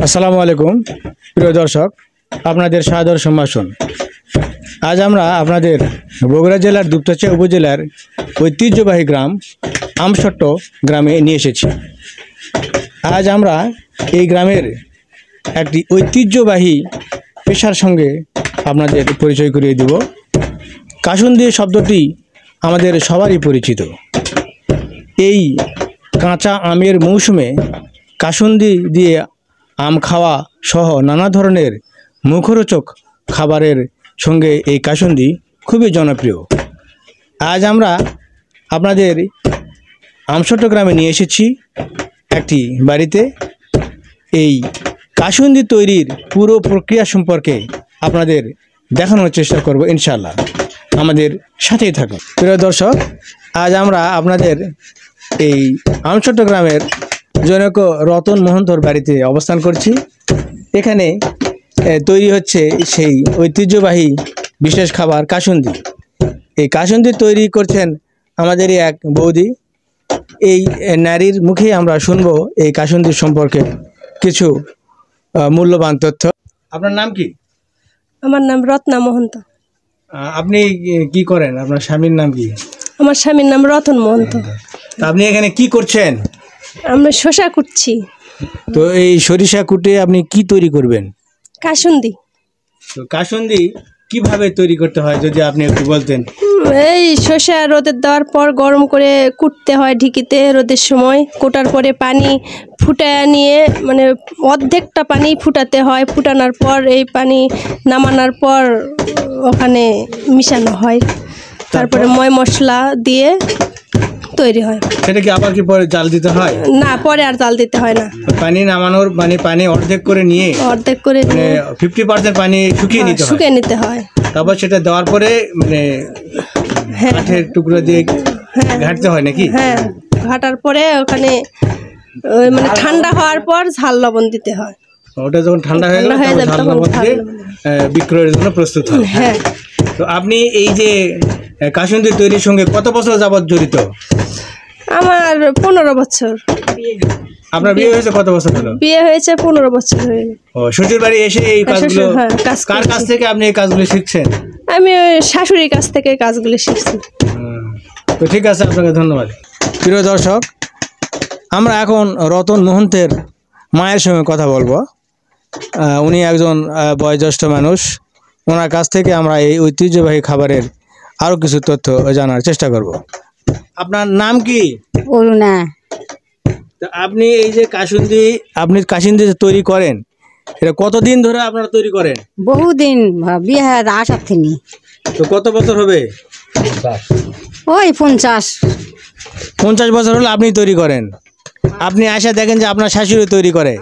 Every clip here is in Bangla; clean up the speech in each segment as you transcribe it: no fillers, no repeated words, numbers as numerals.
আসসালামু আলাইকুম প্রিয় দর্শক, আপনাদের সাদর সম্ভাষণ। আজ আমরা আপনাদের বগুড়া জেলার দুপচাঁচিয়া উপজেলার ঐতিহ্যবাহী গ্রাম আমসট্ট গ্রামে নিয়ে এসেছি। আজ আমরা এই গ্রামের একটি ঐতিহ্যবাহী পেশার সঙ্গে আপনাদের পরিচয় করিয়ে দেব। কাসুন্দি শব্দটি আমাদের সবারই পরিচিত। এই কাঁচা আমের মৌসুমে কাসুন্দি দিয়ে আম খাওয়া সহ নানা ধরনের মুখরোচক খাবারের সঙ্গে এই কাসুন্দি খুবই জনপ্রিয়। আজ আমরা আপনাদের আমসট্ট গ্রামে নিয়ে এসেছি একটি বাড়িতে। এই কাসুন্দি তৈরির পুরো প্রক্রিয়া সম্পর্কে আপনাদের দেখানোর চেষ্টা করব ইনশাআল্লাহ। আমাদের সাথেই থাকুন প্রিয় দর্শক। আজ আমরা আপনাদের এই আমসট্ট গ্রামের জনক রতন মোহন্তর বাড়িতে অবস্থান করছি। এখানে তৈরি হচ্ছে সেই ঐতিহ্যবাহী বিশেষ খাবার কাসুন্দি। এই কাসুন্দি তৈরি করছেন আমাদেরই এক বৌদি। এই নারীর মুখে আমরা শুনবো এই কাসুন্দির সম্পর্কে কিছু মূল্যবান তথ্য। আপনার নাম কি? আমার নাম রত্না মহন্ত। আপনি কি করেন? আপনার স্বামীর নাম কি? আমার স্বামীর নাম রতন মহন্ত। আপনি এখানে কি করছেন? আমরা শসা কুটছি। তো এই সরিষা কুটে আপনি কি তৈরি করবেন? কাসুন্দি। তো কাসুন্দি কিভাবে তৈরি করতে হয় যদি আপনি একটু বলতেন। এই শসা রোদে দেওয়ার পর গরম করে কুটতে হয় ঢিকিতে রোদের সময়। কোটার পরে পানি ফুটায় নিয়ে মানে অর্ধেকটা পানি ফুটাতে হয়। ফুটানোর পর এই পানি নামানোর পর ওখানে মিশানো হয়। তারপরে ময় মশলা দিয়ে তৈরি হয়। সেটা কি আবার কি পরে জাল দিতে হয়? না, পরে আর জাল দিতে হয় না। পানি নামানোর মানে পানি অর্ধেক করে নিয়ে 50% পানি শুকিয়ে নিতে হয়। তারপর সেটা দেওয়ার পরে মানে কাঠের টুকরো দিয়ে ঘাটতে হয় নাকি? হ্যাঁ, ঘাটার পরে ওখানে মানে ঠান্ডা হওয়ার পর ঝাল লবণ দিতে হয়। ওটা যখন ঠান্ডা হয়ে গেল ঝাল লবণ দিয়ে বিক্রয়ের জন্য প্রস্তুত হয়। হ্যাঁ। তো আপনি এই যে কাসুন্দি তৈরির সঙ্গে কত বছর যাবত জড়িত? আমার 15 বছর। আপনার বিয়ে হয়েছে কত বছর হলো? বিয়ে হয়েছে 15 বছর হয়ে গেল। ও, শ্বশুর বাড়ি এসে এই কাজগুলো কার কাছ থেকে আপনি এই কাজগুলো শিখছেন? আমি শাশুড়ির কাছ থেকে কাজগুলো শিখছি। তো ঠিক আছে, আপনাকে ধন্যবাদ। প্রিয় দর্শক, আমরা এখন রতন মোহন্তের মায়ের সঙ্গে কথা বলবো। উনি একজন বয়োজ্যেষ্ঠ মানুষ। ওনার কাছ থেকে আমরা এই ঐতিহ্যবাহী খাবারের আরও কিছু তথ্য জানার চেষ্টা করব। আপনার নাম কি? অরুণা। তো আপনি এই যে কাসুন্দি তৈরি করেন, এটা কতদিন ধরে আপনারা তৈরি করেন? বহুদিন, বিয়ে আসার থেকে। তো কত বছর হবে? ওই 50 বছর হলো আপনি তৈরি করেন। আপনি আসে দেখেন যে আপনার শাশুড়ি তৈরি করে,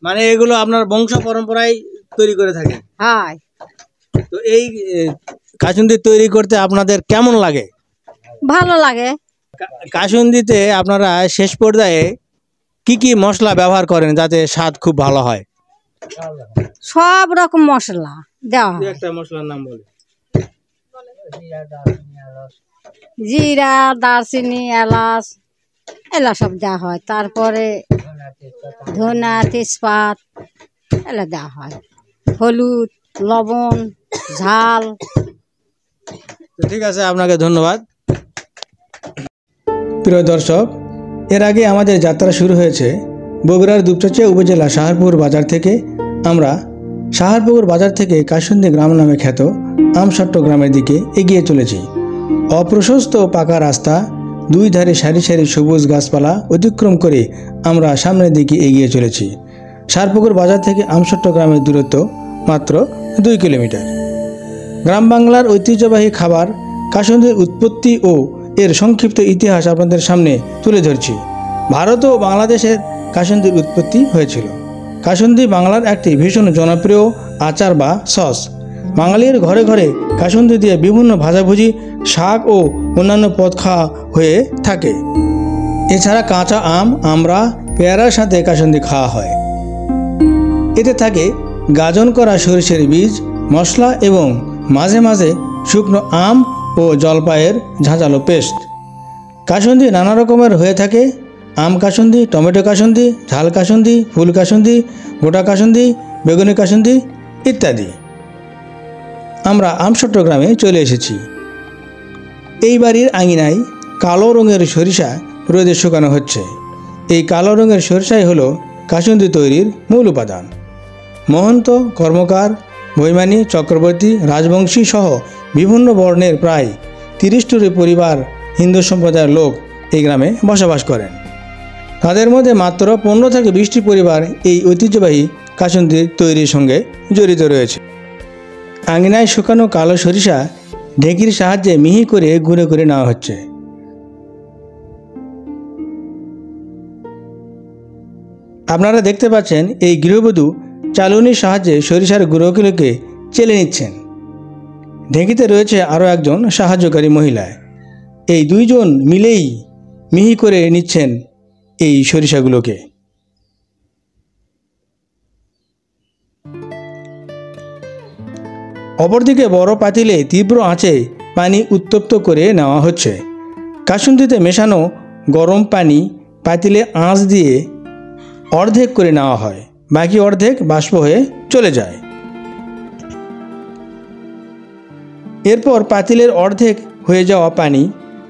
মানে এগুলো আপনার বংশ পরম্পরায় তৈরি করে থাকে। তো এই কাসুন্দি তৈরি করতে আপনাদের কেমন লাগে? ভালো লাগে। কাসুন্দিতে আপনারা শেষ পর্যায়ে কি কি মশলা ব্যবহার করেন যাতে স্বাদ খুব ভালো হয়? সব রকম মশলা দেওয়া হয়। একটা মশলার নাম বলে। জিরা, দারচিনি, এলাচ এলা সব দেওয়া হয়। তারপরে ধনা, তেজপাত এলা দেওয়া হয়। হলুদ, লবণ, ঝাল। ঠিক আছে, আপনাকে ধন্যবাদ। প্রিয় দর্শক, এর আগে আমাদের যাত্রা শুরু হয়েছে বগুড়ার দুপচাঁচিয়া উপজেলা শাহরপুর বাজার থেকে। আমরা শাহরপুর বাজার থেকে কাসুন্দি গ্রাম নামে খ্যাত আমসট্ট গ্রামের দিকে এগিয়ে চলেছি। অপ্রশস্ত পাকা রাস্তা, দুই ধারে সারি সারি সবুজ গাছপালা অতিক্রম করে আমরা সামনের দিকে এগিয়ে চলেছি। শাহরপুর বাজার থেকে আমসট্ট গ্রামের দূরত্ব মাত্র 2 কিলোমিটার। গ্রাম বাংলার ঐতিহ্যবাহী খাবার কাসুন্দির উৎপত্তি ও এর সংক্ষিপ্ত ইতিহাস আপনাদের সামনে তুলে ধরছি। ভারত ও বাংলাদেশের কাসুন্দির উৎপত্তি হয়েছিল। কাসুন্দি বাংলার একটি ভীষণ জনপ্রিয় আচার বা সস। বাঙালির ঘরে ঘরে কাসুন্দি দিয়ে বিভিন্ন ভাজাভুজি, শাক ও অন্যান্য পদ খাওয়া হয়ে থাকে। এছাড়া কাঁচা আম, আমড়া, পেয়ারার সাথে কাসুন্দি খাওয়া হয়। এতে থাকে গাজন করা সরিষার বীজ, মশলা এবং মাঝে মাঝে শুকনো আম ও জলপাইয়ের ঝাঁঝালো পেস্ট। কাসুন্দি নানা রকমের হয়ে থাকে। আম কাসুন্দি, টমেটো কাসুন্দি, ঝাল কাসুন্দি, ফুল কাসুন্দি, গোটা কাসুন্দি, বেগুনি কাসুন্দি ইত্যাদি। আমরা আমসট্ট গ্রামে চলে এসেছি। এই বাড়ির আঙিনায় কালো রঙের সরিষা রোদে শুকানো হচ্ছে। এই কালো রঙের সরিষাই হলো কাসুন্দি তৈরির মূল উপাদান। মহন্ত, কর্মকার, বৈমানী, চক্রবর্তী, রাজবংশী সহ বিভিন্ন বর্ণের প্রায় 30টি পরিবার হিন্দু সম্প্রদায়ের লোক এই গ্রামে বসবাস করেন। তাদের মধ্যে মাত্র 15 থেকে 20টি পরিবার এই ঐতিহ্যবাহী কাসুন্দি তৈরির সঙ্গে জড়িত রয়েছে। আঙিনায় শুকানো কালো সরিষা ঢেঁকির সাহায্যে মিহি করে গুঁড়ো করে নেওয়া হচ্ছে। আপনারা দেখতে পাচ্ছেন এই গৃহবধূ চালুনির সাহায্যে সরিষার গুঁড়োগুলোকে চেলে নিচ্ছেন। ঢেঁকিতে রয়েছে আরও একজন সাহায্যকারী মহিলা। এই দুইজন মিলেই মিহি করে নিচ্ছেন এই সরিষাগুলোকে। অপরদিকে বড় পাতিলে তীব্র আঁচে পানি উত্তপ্ত করে নেওয়া হচ্ছে। কাসুন্দিতে মেশানো গরম পানি পাতিলে আঁচ দিয়ে অর্ধেক করে নেওয়া হয়, বাকি অর্ধেক বাষ্প হয়ে চলে যায়। এরপর পাতিলের অর্ধেক হয়ে যাওয়া পানি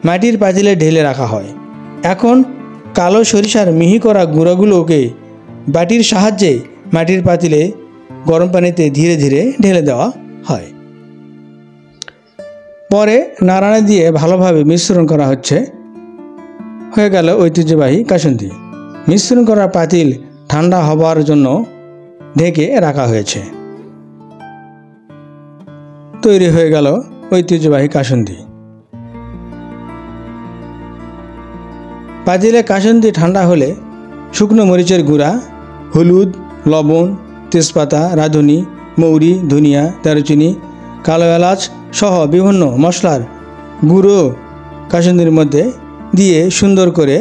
মাটির পাতিলে ঢেলে রাখা হয়। এখন কালো সরিষার মিহি করা গুঁড়োগুলোকে বাটির সাহায্যে মাটির পাতিলে গরম পানিতে ধীরে ধীরে ঢেলে দেওয়া হয়। পরে নাড়ানি দিয়ে ভালোভাবে মিশ্রণ করা হচ্ছে। হয়ে গেল ঐতিহ্যবাহী কাসুন্দি। মিশ্রণ করা পাতিল ঠান্ডা হবার জন্য ঢেকে রাখা হয়েছে। তৈরি হয়ে গেল ঐতিহ্যবাহী কাসুন্দি। পাতিলে কাসুন্দি ঠান্ডা হলে শুকনো মরিচের গুঁড়া, হলুদ, লবণ, তেজপাতা, রাঁধুনি, মৌরি, ধনিয়া, দারুচিনি, কালো এলাচ সহ বিভিন্ন মশলার গুঁড়ো কাসুন্দির মধ্যে দিয়ে সুন্দর করে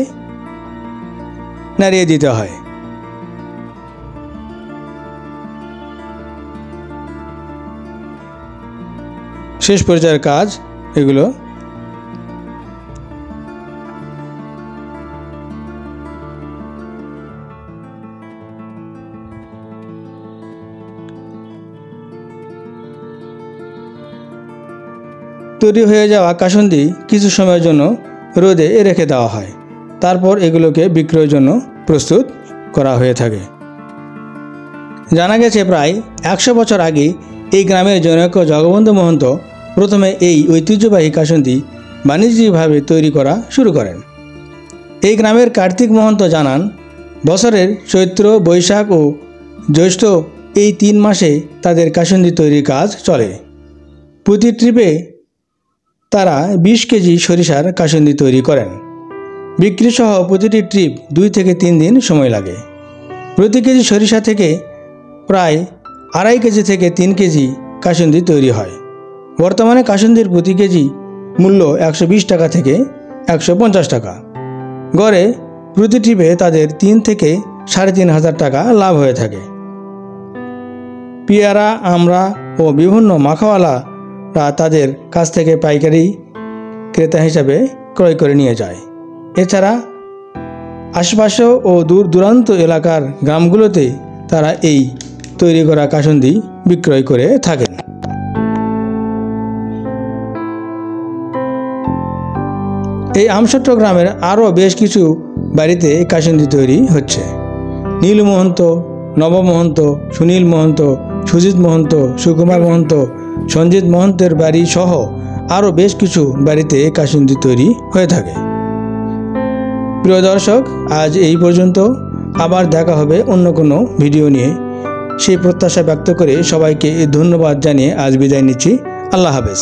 নাড়িয়ে দিতে হয়। শেষ পর্যায়ের কাজ এগুলো। তৈরি হয়ে যাওয়া কাসুন্দি কিছু সময়ের জন্য রোদে রেখে দেওয়া হয়। তারপর এগুলোকে বিক্রয়ের জন্য প্রস্তুত করা হয়ে থাকে। জানা গেছে প্রায় 100 বছর আগে এই গ্রামের জনৈক জগবন্ধু মহন্ত প্রথমে এই ঐতিহ্যবাহী কাসুন্দি বাণিজ্যিকভাবে তৈরি করা শুরু করেন। এই গ্রামের কার্তিক মহন্ত জানান, বছরের চৈত্র, বৈশাখ ও জ্যৈষ্ঠ এই 3 মাসে তাদের কাসুন্দি তৈরির কাজ চলে। প্রতি ট্রিপে তারা 20 কেজি সরিষার কাসুন্দি তৈরি করেন। বিক্রি সহ প্রতিটি ট্রিপ 2 থেকে 3 দিন সময় লাগে। প্রতি কেজি সরিষা থেকে প্রায় 2.5 কেজি থেকে 3 কেজি কাসুন্দি তৈরি হয়। বর্তমানে কাসুন্দির প্রতি কেজি মূল্য 120 টাকা থেকে 150 টাকা। গড়ে প্রতি ট্রিপে তাদের 3 থেকে 3,500 টাকা লাভ হয়ে থাকে। পেয়ারা, আমড়া ও বিভিন্ন মাখাওয়ালারা তাদের কাছ থেকে পাইকারি ক্রেতা হিসাবে ক্রয় করে নিয়ে যায়। এছাড়া আশপাশে ও দূর দূরান্ত এলাকার গ্রামগুলোতে তারা এই তৈরি করা কাসুন্দি বিক্রয় করে থাকেন। এই আমসট্ট গ্রামের আরও বেশ কিছু বাড়িতে কাসুন্দি তৈরি হচ্ছে। নীল মহন্ত, নব মহন্ত, সুনীল মহন্ত, সুজিত মহন্ত, সুকুমার মহন্ত, সঞ্জিত মহন্তের বাড়ি সহ আরও বেশ কিছু বাড়িতে কাসুন্দি তৈরি হয়ে থাকে। প্রিয় দর্শক, আজ এই পর্যন্ত। আবার দেখা হবে অন্য কোনো ভিডিও নিয়ে। সেই প্রত্যাশা ব্যক্ত করে সবাইকে ধন্যবাদ জানিয়ে আজ বিদায় নিচ্ছি। আল্লাহ হাফেজ।